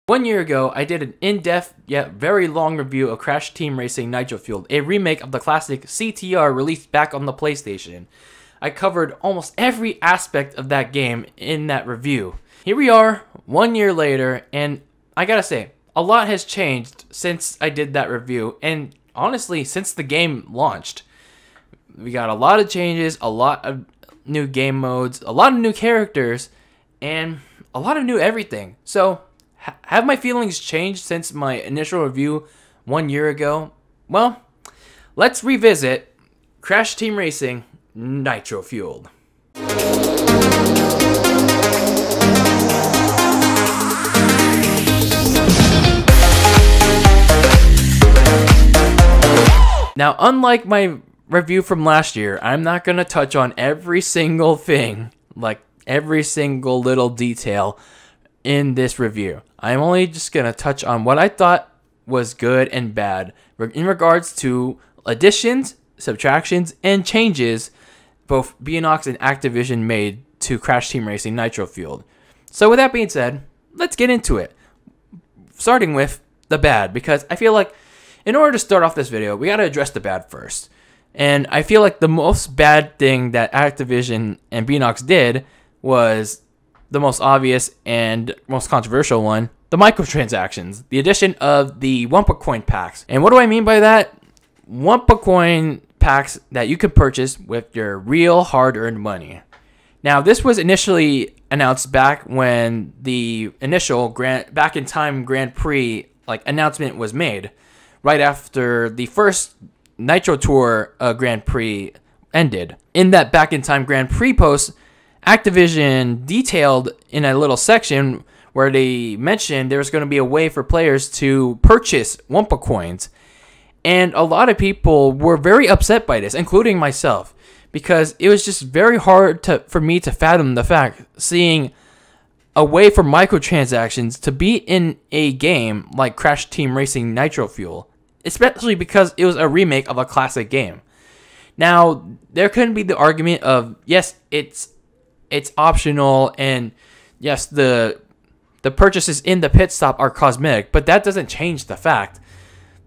1 year ago, I did an in-depth yet very long review of Crash Team Racing Nitro Fueled, a remake of the classic CTR released back on the PlayStation. I covered almost every aspect of that game in that review. Here we are, 1 year later, and I gotta say, a lot has changed since I did that review, and honestly, since the game launched. We got a lot of changes, a lot of new game modes, a lot of new characters, and a lot of new everything. So, have my feelings changed since my initial review 1 year ago? Well, let's revisit Crash Team Racing Nitro Fueled. Now, unlike my review from last year, I'm not going to touch on every single thing, like every single little detail in this review. I'm only just going to touch on what I thought was good and bad in regards to additions, subtractions, and changes both Beanox and Activision made to Crash Team Racing Nitro Fueled. So with that being said, let's get into it. Starting with the bad, because I feel like in order to start off this video, we got to address the bad first. And I feel like the most bad thing that Activision and Beanox did was the most obvious and most controversial one, the microtransactions, the addition of the Wumpa Coin packs. And what do I mean by that? Wumpa Coin packs that you could purchase with your real hard-earned money. Now, this was initially announced back when the initial Back in Time Grand Prix announcement was made, right after the first Nitro Tour Grand Prix ended. In that Back in Time Grand Prix post, Activision detailed in a little section where they mentioned there was going to be a way for players to purchase Wumpa Coins. And a lot of people were very upset by this, including myself, because it was just very hard for me to fathom the fact, seeing a way for microtransactions to be in a game like Crash Team Racing Nitro Fuel, especially because it was a remake of a classic game. Now, there couldn't be the argument of, yes, it's optional, and yes, the purchases in the pit stop are cosmetic, but that doesn't change the fact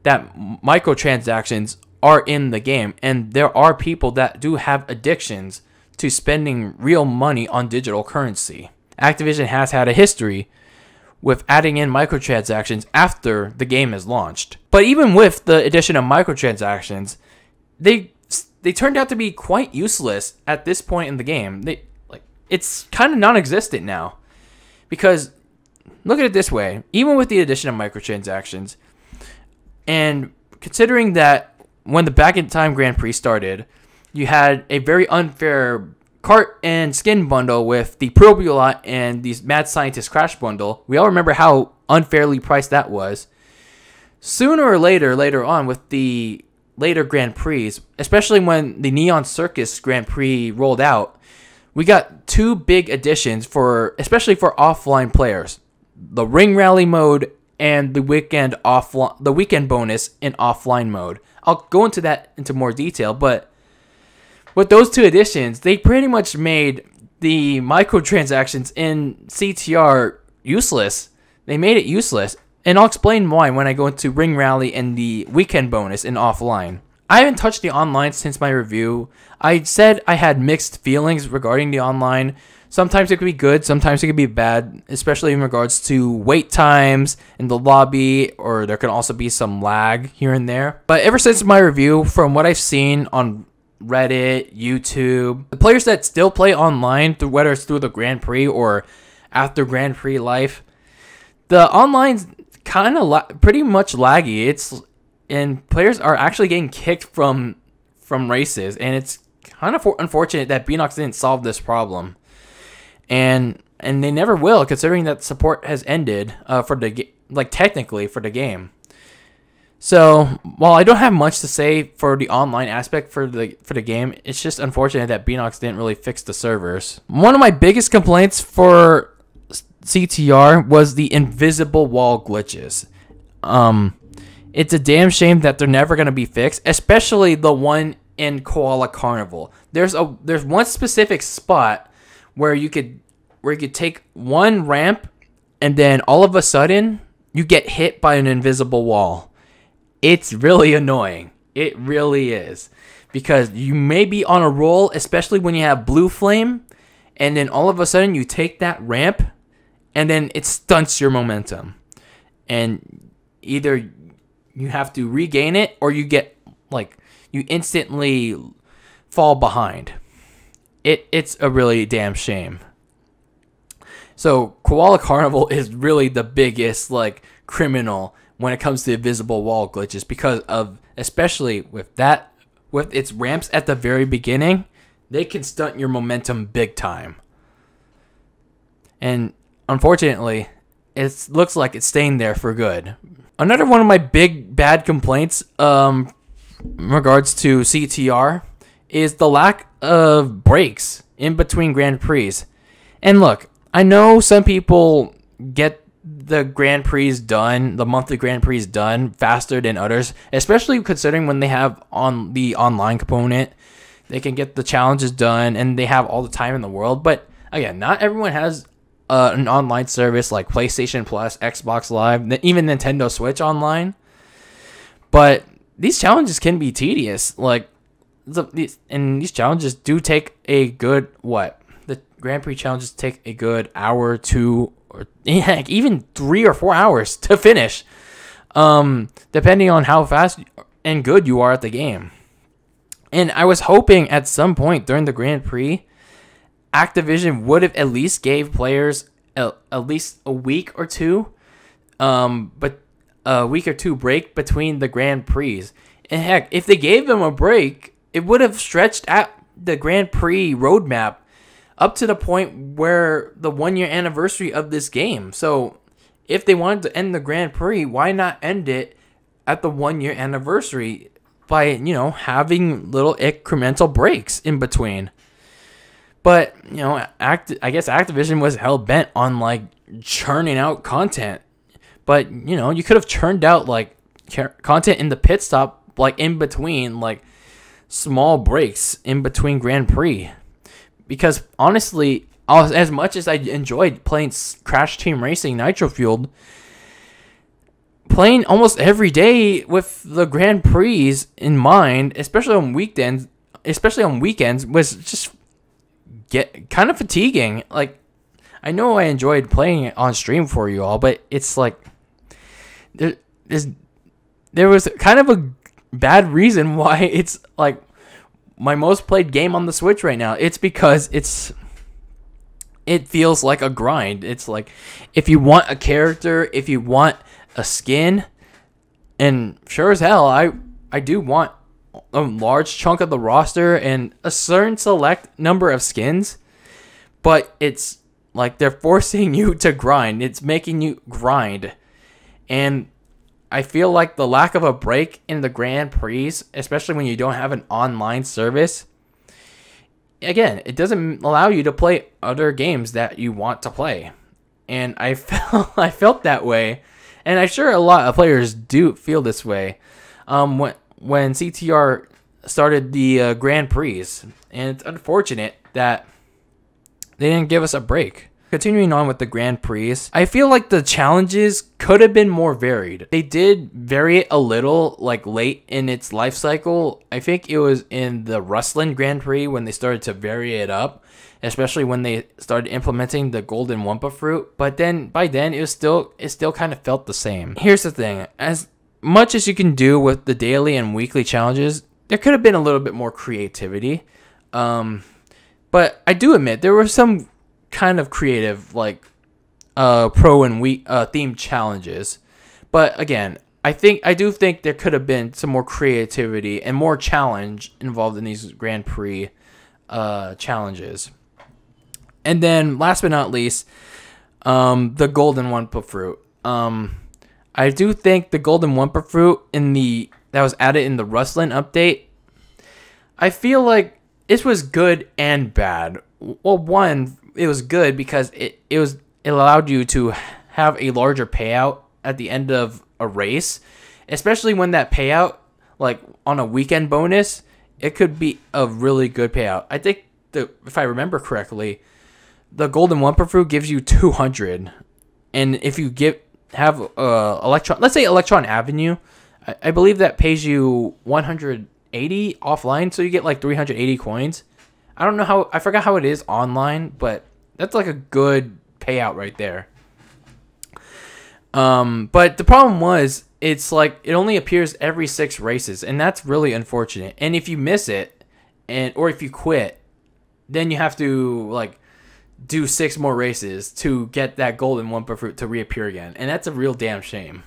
that microtransactions are in the game, and there are people that do have addictions to spending real money on digital currency. Activision has had a history with adding in microtransactions after the game is launched. But even with the addition of microtransactions, they turned out to be quite useless at this point in the game. It's kind of non-existent now. Because, look at it this way, even with the addition of microtransactions, and considering that when the Back in Time Grand Prix started, you had a very unfair cart and skin bundle with the Probulot and the Mad Scientist Crash bundle. We all remember how unfairly priced that was. Sooner or later on with the later Grand Prix, especially when the Neon Circus Grand Prix rolled out, we got two big additions especially for offline players. The Ring Rally mode and the weekend bonus in offline mode. I'll go into that into more detail, but with those two additions, they pretty much made the microtransactions in CTR useless. They made it useless, and I'll explain why when I go into Ring Rally and the weekend bonus in offline. I haven't touched the online since my review. I said I had mixed feelings regarding the online. Sometimes it could be good, sometimes it could be bad, especially in regards to wait times in the lobby, or there can also be some lag here and there. But ever since my review, from what I've seen on Reddit, YouTube, the players that still play online, whether it's through the Grand Prix or after Grand Prix life, the online's kind of pretty much laggy. And players are actually getting kicked from races, and it's kind of unfortunate that Beanox didn't solve this problem. And they never will, considering that support has ended technically for the game. So while I don't have much to say for the online aspect for the game, it's just unfortunate that Beanox didn't really fix the servers. One of my biggest complaints for CTR was the invisible wall glitches. It's a damn shame that they're never gonna be fixed, especially the one in Koala Carnival. There's one specific spot where you could take one ramp, and then all of a sudden you get hit by an invisible wall. It's really annoying. It really is. Because you may be on a roll, especially when you have blue flame, and then all of a sudden you take that ramp, and then it stunts your momentum. And either you have to regain it, or you get, like, you instantly fall behind. It's a really damn shame. So Koala Carnival is really the biggest, like, criminal when it comes to invisible wall glitches, because of, especially with its ramps at the very beginning, they can stunt your momentum big time. And unfortunately, it looks like it's staying there for good. Another one of my big bad complaints in regards to CTR is the lack of breaks in between Grand Prix. And look, I know some people get the Grand Prix done, the monthly Grand Prix done faster than others, especially considering when they have on the online component, they can get the challenges done and they have all the time in the world. But again, not everyone has an online service like PlayStation Plus, Xbox Live, even Nintendo Switch Online. But these challenges can be tedious. Like, these challenges do take a good, the Grand Prix challenges take a good hour or two, or heck, even 3 or 4 hours to finish, depending on how fast and good you are at the game. And I was hoping at some point during the Grand Prix, Activision would have at least gave players at least a week or two, but a week or two break between the Grand Prix. And heck, if they gave them a break, it would have stretched out the Grand Prix roadmap up to the point where the 1 year anniversary of this game. So if they wanted to end the Grand Prix, why not end it at the 1 year anniversary by, having little incremental breaks in between? But, I guess Activision was hell-bent on, like, churning out content. But, you could have churned out, like, content in the pit stop, like, in between, like, small breaks in between Grand Prix. Because, honestly, as much as I enjoyed playing Crash Team Racing Nitro Fueled, playing almost every day with the Grand Prix in mind, especially on weekends, was just kind of fatiguing. Like, I know I enjoyed playing it on stream for you all, but it's like there was kind of a bad reason why it's like my most played game on the Switch right now. It's because it feels like a grind. It's like, if you want a character, if you want a skin, and sure as hell, I do want a large chunk of the roster and a certain select number of skins, but it's like they're forcing you to grind. It's making you grind. And I feel like the lack of a break in the Grand Prix, especially when you don't have an online service, again, it doesn't allow you to play other games that you want to play. And I felt that way. And I'm sure a lot of players do feel this way. When CTR started the Grand Prix, and it's unfortunate that they didn't give us a break. Continuing on with the Grand Prix, I feel like the challenges could have been more varied. They did vary it a little, like, late in its life cycle. I think it was in the Rustlin Grand Prix when they started to vary it up, especially when they started implementing the golden Wumpa fruit. But then by then it still kind of felt the same. Here's the thing: as much as you can do with the daily and weekly challenges, there could have been a little bit more creativity. But I do admit there were some kind of creative, like, pro and week themed challenges. But again, I do think there could have been some more creativity and more challenge involved in these Grand Prix challenges. And then last but not least, the golden Wumpa fruit. I do think the golden Wumpa fruit that was added in the Rustlin update, I feel like this was good and bad. Well, one, it was good because it allowed you to have a larger payout at the end of a race, especially when that payout, like on a weekend bonus, it could be a really good payout. I think if I remember correctly, the golden Wumpa fruit gives you 200, and if you get have Electron. Let's say Electron Avenue. I believe that pays you 180 offline, so you get like 380 coins. I don't know how. I forgot how it is online, but that's like a good payout right there. But the problem was, it's like it only appears every 6 races, and that's really unfortunate. And if you miss it, or if you quit, then you have to like do 6 more races to get that golden Wumpa fruit to reappear again, and that's a real damn shame.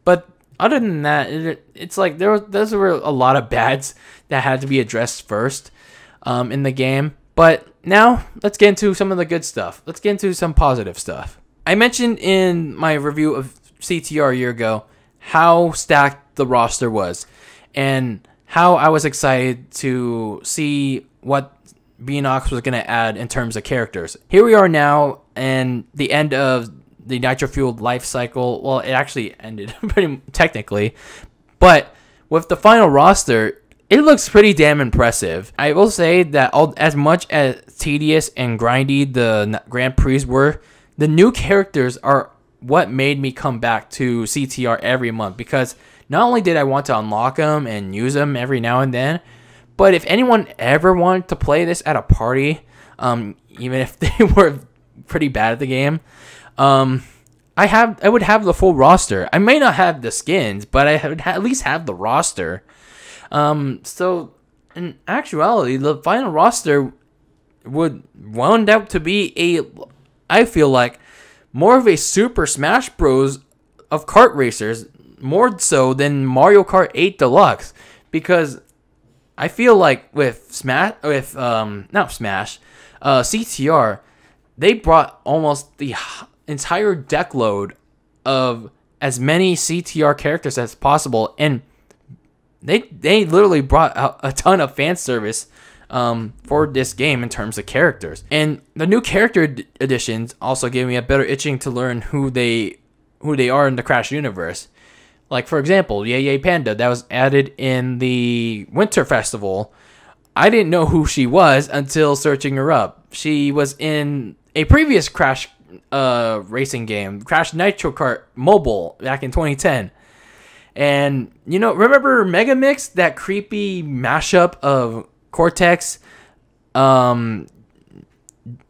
But other than that, it's like those were a lot of bads that had to be addressed first in the game. But now let's get into some of the good stuff. Let's get into some positive stuff. I mentioned in my review of CTR a year ago how stacked the roster was and how I was excited to see what Beanox was going to add in terms of characters. Here we are now, and the end of the Nitro Fueled life cycle. Well, it actually ended pretty technically, but with the final roster, it looks pretty damn impressive. I will say that as much as tedious and grindy the Grand Prix were, the new characters are what made me come back to CTR every month, because not only did I want to unlock them and use them every now and then, but if anyone ever wanted to play this at a party, even if they were pretty bad at the game, I would have the full roster. I may not have the skins, but I would at least have the roster. So in actuality, the final roster would wound up to be I feel like, more of a Super Smash Bros. Of kart racers, more so than Mario Kart 8 Deluxe, because I feel like with CTR, they brought almost the entire deck load of as many CTR characters as possible, and they literally brought out a ton of fan service for this game in terms of characters. And the new character additions also gave me a better itching to learn who they are in the Crash universe. Like, for example, Yay Yay Panda, that was added in the Winter Festival. I didn't know who she was until searching her up. She was in a previous Crash racing game, Crash Nitro Kart Mobile, back in 2010. And, remember Mega Mix, that creepy mashup of Cortex,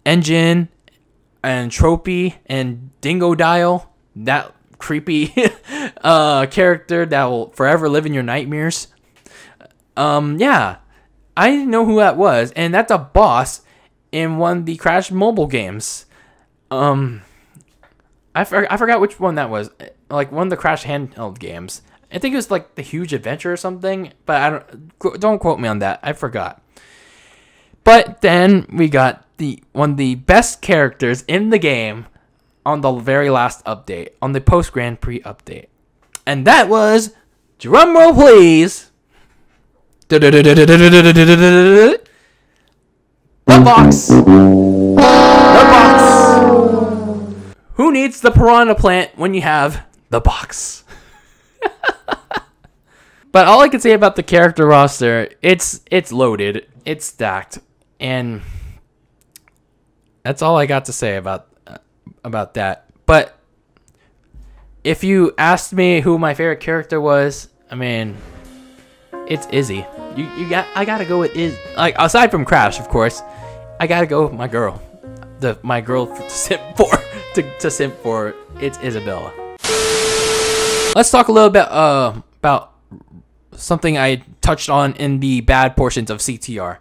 Engine, and Tropy, and Dingo Dial, that creepy character that will forever live in your nightmares. Yeah, I didn't know who that was, and that's a boss in one of the Crash mobile games. I forgot which one that was, like one of the Crash handheld games. I think it was like the Huge Adventure or something, but don't quote me on that. I forgot. But then we got one of the best characters in the game on the very last update, on the post Grand Prix update, and that was, drumroll please, the box. The box. Who needs the piranha plant when you have the box? But all I can say about the character roster, it's loaded, it's stacked, and that's all I got to say about that. But if you asked me who my favorite character was, I mean, it's Izzy. I gotta go with Izzy. Like, aside from Crash, of course, I gotta go with my girl. My girl to simp for. It's Isabella. Let's talk a little bit about something I touched on in the bad portions of CTR,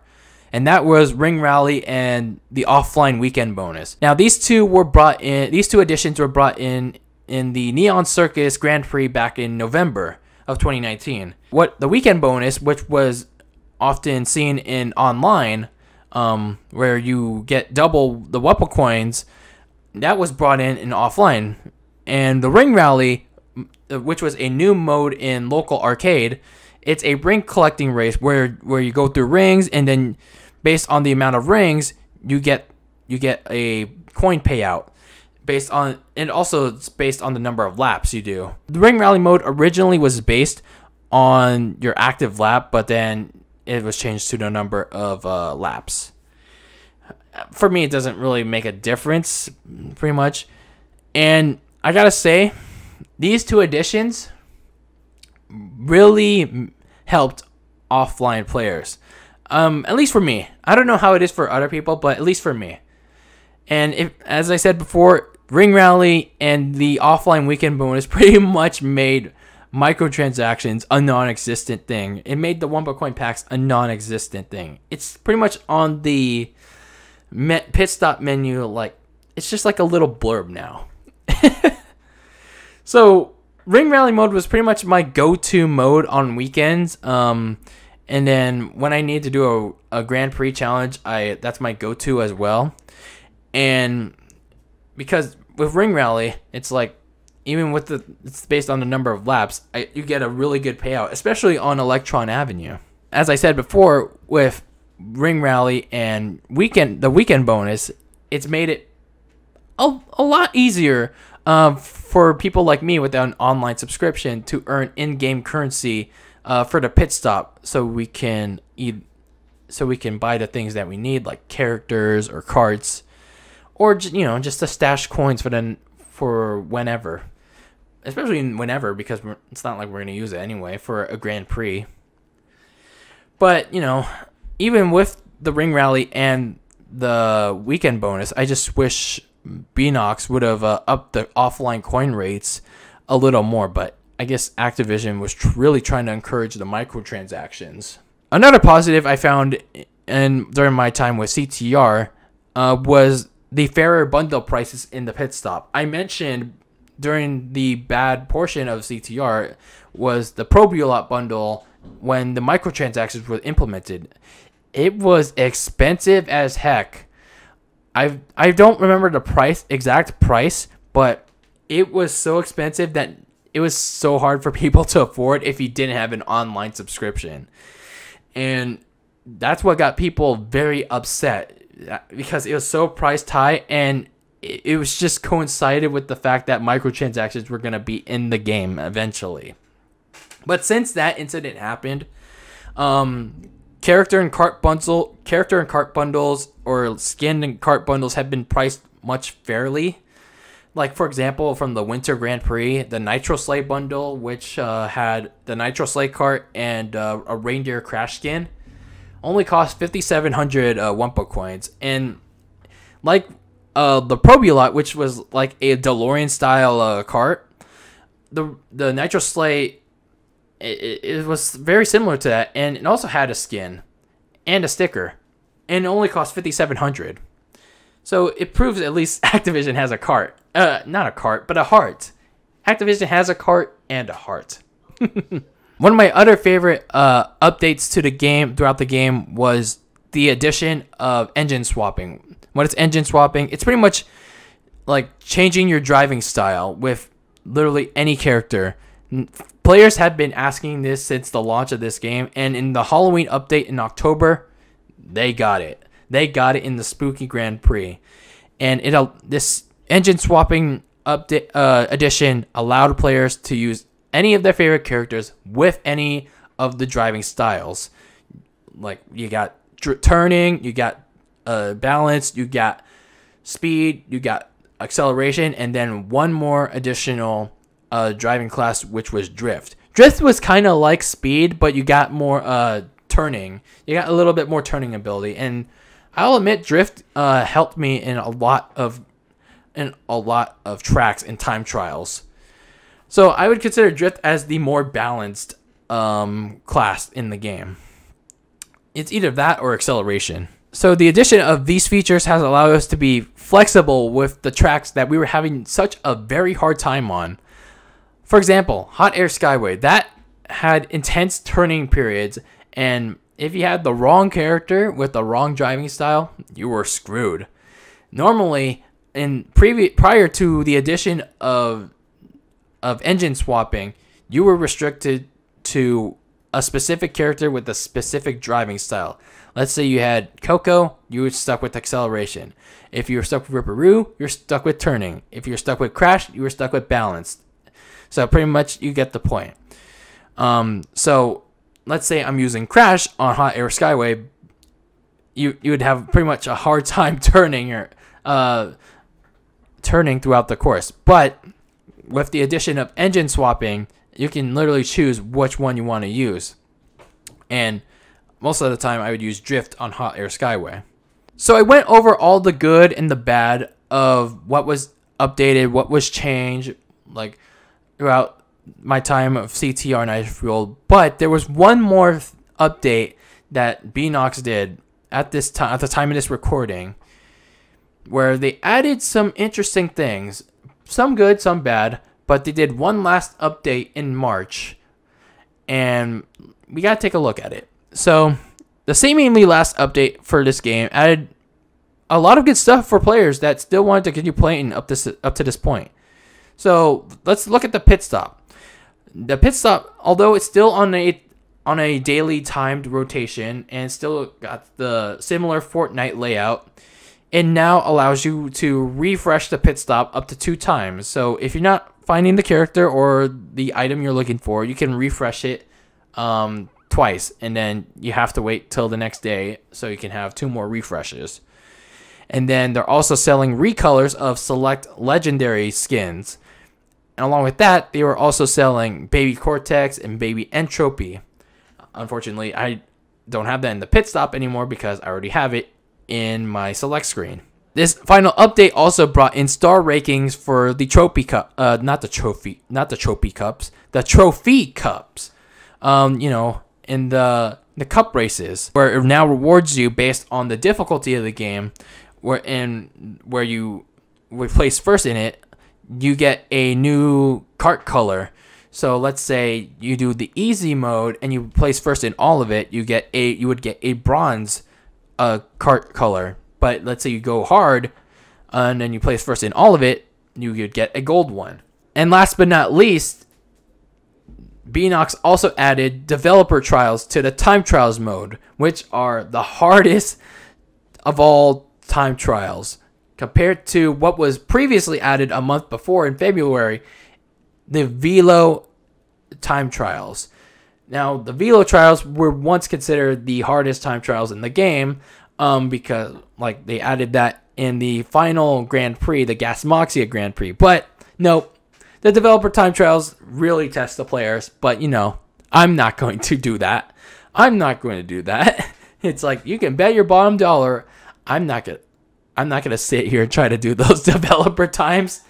and that was Ring Rally and the offline weekend bonus. Now, these two additions were brought in the Neon Circus Grand Prix back in November of 2019. What the weekend bonus, which was often seen in online, where you get double the Wumpa coins, that was brought in offline. And the Ring Rally, which was a new mode in local arcade, it's a ring collecting race where you go through rings, and then based on the amount of rings, you get a coin payout. It's based on the number of laps you do. The Ring Rally mode originally was based on your active lap, but then it was changed to the number of laps. For me, it doesn't really make a difference, pretty much. And I gotta say, these two additions really helped offline players. At least for me. I don't know how it is for other people, but at least for me. And if, as I said before, Ring Rally and the offline weekend bonus pretty much made microtransactions a non-existent thing. It made the Wumpa Coin packs a non-existent thing. It's pretty much on the pit stop menu, like it's just like a little blurb now. So Ring Rally mode was pretty much my go-to mode on weekends. And then when I need to do a Grand Prix challenge, that's my go-to as well. And because with Ring Rally, it's like, even with it's based on the number of laps, you get a really good payout, especially on Electron Avenue. As I said before, with Ring Rally and the weekend bonus, it's made it a lot easier for people like me with an online subscription to earn in-game currency for the pit stop, so we can buy the things that we need, like characters or carts, or just to stash coins for whenever, especially whenever, because it's not like we're gonna use it anyway for a Grand Prix. But even with the Ring Rally and the weekend bonus, I just wish Beanox would have upped the offline coin rates a little more, but I guess Activision was really trying to encourage the microtransactions. Another positive I found during my time with CTR was the fairer bundle prices in the pit stop. I mentioned during the bad portion of CTR was the Probulot bundle when the microtransactions were implemented. It was expensive as heck. I don't remember the exact price, but it was so expensive that it was so hard for people to afford if you didn't have an online subscription. And that's what got people very upset, because it was so priced high, and it was just coincided with the fact that microtransactions were going to be in the game eventually. But since that incident happened, character and cart bundles or skin and cart bundles have been priced much fairly. Like, for example, from the Winter Grand Prix, the Nitro Sleigh bundle, which had the Nitro Sleigh cart and a reindeer crash skin, only cost 5,700 Wumpa coins. And like the Probulot, which was like a DeLorean style cart, the Nitro Sleigh, it was very similar to that, and it also had a skin and a sticker, and it only cost 5,700. So it proves at least Activision has a cart. Not a cart, but a heart. Activision has a cart and a heart. One of my other favorite updates to the game throughout the game was the addition of engine swapping. What is engine swapping? It's pretty much like changing your driving style with literally any character. Players have been asking this since the launch of this game, and in the Halloween update in October, they got it. They got it in the Spooky Grand Prix, and this engine swapping update edition allowed players to use any of their favorite characters with any of the driving styles. Like, you got turning, you got balance, you got speed, you got acceleration, and then one more additional driving class, which was drift. Drift was kind of like speed, but you got more turning. You got a little bit more turning ability, and I'll admit drift helped me in a lot of tracks and time trials. So I would consider drift as the more balanced class in the game. It's either that or acceleration. So the addition of these features has allowed us to be flexible with the tracks that we were having such a very hard time on. For example, Hot Air Skyway, that had intense turning periods, and if you had the wrong character with the wrong driving style, you were screwed. Normally, prior to the addition of engine swapping, you were restricted to a specific character with a specific driving style. Let's say you had Coco, you were stuck with acceleration. If you were stuck with Ripperoo, you're stuck with turning. If you're stuck with Crash, you were stuck with balance. So pretty much you get the point. So let's say I'm using Crash on Hot Air Skyway. You would have pretty much a hard time turning throughout the course. But with the addition of engine swapping, you can literally choose which one you want to use. And most of the time, I would use Drift on Hot Air Skyway. So I went over all the good and the bad of what was updated, what was changed, like throughout my time of CTR Nitro Fueled. But there was one more update that Beanox did at the time of this recording, where they added some interesting things, some good, some bad, but they did one last update in March, and we gotta take a look at it. So the seemingly last update for this game added a lot of good stuff for players that still wanted to continue playing up to this point. So let's look at the pit stop. The pit stop, although it's still on a daily timed rotation and still got the similar Fortnite layout, it now allows you to refresh the pit stop up to 2 times. So if you're not finding the character or the item you're looking for, you can refresh it twice, and then you have to wait till the next day so you can have 2 more refreshes. And then they're also selling recolors of select legendary skins. And along with that, they were also selling Baby Cortex and Baby Entropy. Unfortunately, I don't have that in the pit stop anymore because I already have it in my select screen. This final update also brought in star rankings for the trophy cup, not the trophy cups, the trophy cups. You know, in the cup races, where it now rewards you based on the difficulty of the game, where you place first in it, you get a new cart color. So let's say you do the easy mode and you place first in all of it, you would get a bronze cart color. But let's say you go hard and then you place first in all of it, you would get a gold one. And last but not least, Beanox also added developer trials to the time trials mode, which are the hardest of all time trials. Compared to what was previously added a month before in February, the Velo time trials. Now, the Velo trials were once considered the hardest time trials in the game, because like they added that in the final Grand Prix, the Gasmoxia Grand Prix. But nope, the developer time trials really test the players. But you know, I'm not going to do that. I'm not going to do that. It's like, you can bet your bottom dollar I'm not gonna sit here and try to do those developer times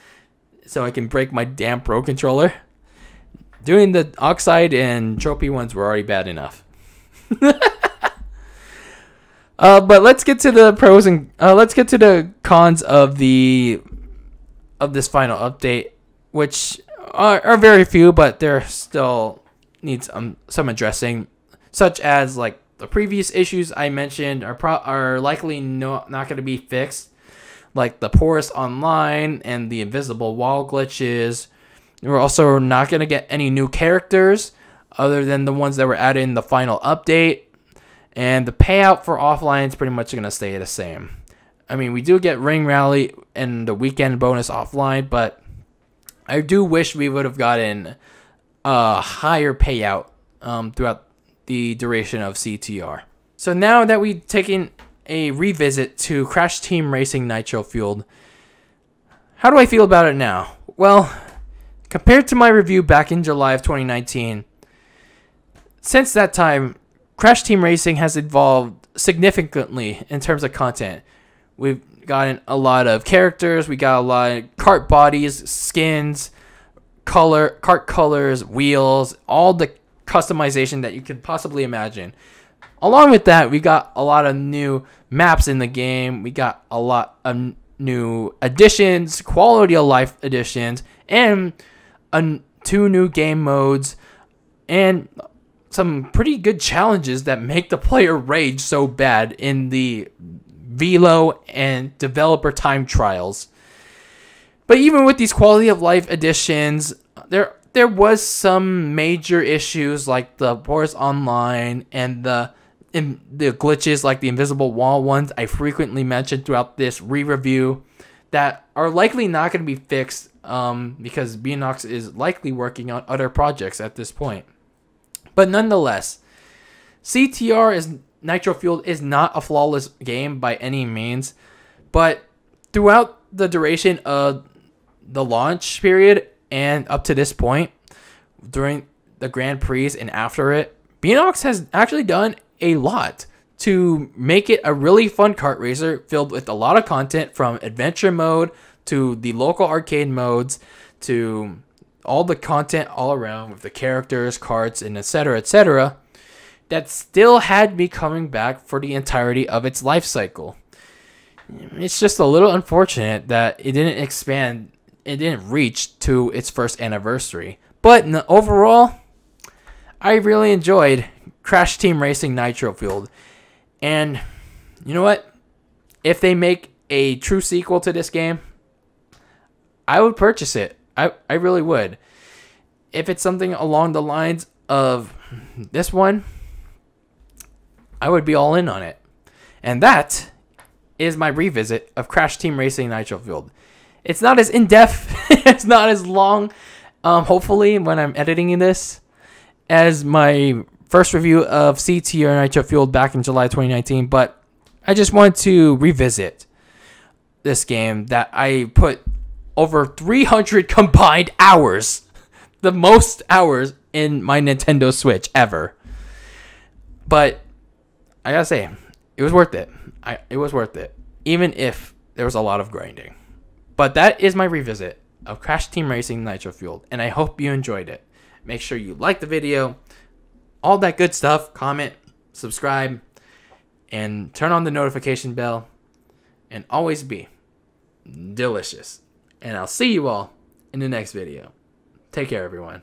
so I can break my damn Pro controller. Doing the Oxide and Trophy ones were already bad enough. But let's get to the pros and let's get to the cons of this final update, which are very few, but there still needs some addressing, such as like the previous issues I mentioned are likely not going to be fixed, like the porous online and the invisible wall glitches. We're also not going to get any new characters other than the ones that were added in the final update. And the payout for offline is pretty much going to stay the same. I mean, we do get Ring Rally and the weekend bonus offline, but I do wish we would have gotten a higher payout throughout the duration of CTR. So now that we've taken a revisit to Crash Team Racing Nitro Fueled, how do I feel about it now? Well, compared to my review back in July of 2019, since that time, Crash Team Racing has evolved significantly in terms of content. We've gotten a lot of characters, we got a lot of kart bodies, skins, kart colors, wheels, all the customization that you could possibly imagine. Along with that, we got a lot of new maps in the game. We got a lot of new additions, quality of life additions, and 2 new game modes, and some pretty good challenges that make the player rage so bad in the Velo and developer time trials. But even with these quality of life additions, there was some major issues like the porous online and the glitches like the invisible wall ones I frequently mentioned throughout this re-review that are likely not going to be fixed because Beanox is likely working on other projects at this point. But nonetheless, CTR Nitro Fueled is not a flawless game by any means, but throughout the duration of the launch period, And up to this point, during the Grand Prix and after it, Beanox has actually done a lot to make it a really fun kart racer filled with a lot of content, from adventure mode to the local arcade modes to all the content all around with the characters, karts, and etc., that still had me coming back for the entirety of its life cycle. It's just a little unfortunate that it didn't expand, it didn't reach to its first anniversary. But overall, I really enjoyed Crash Team Racing Nitro Fueled. And you know what? If they make a true sequel to this game, I would purchase it. I really would. If it's something along the lines of this one, I would be all in on it. And that is my revisit of Crash Team Racing Nitro Fueled. It's not as in-depth, it's not as long, hopefully, when I'm editing this, as my first review of CTR Nitro Fueled back in July 2019, but I just wanted to revisit this game that I put over 300 combined hours, the most hours in my Nintendo Switch ever. But I gotta say, it was worth it. It was worth it, even if there was a lot of grinding. But that is my revisit of Crash Team Racing Nitro Fueled, and I hope you enjoyed it. Make sure you like the video, all that good stuff, comment, subscribe, and turn on the notification bell, and always be delicious. And I'll see you all in the next video. Take care, everyone.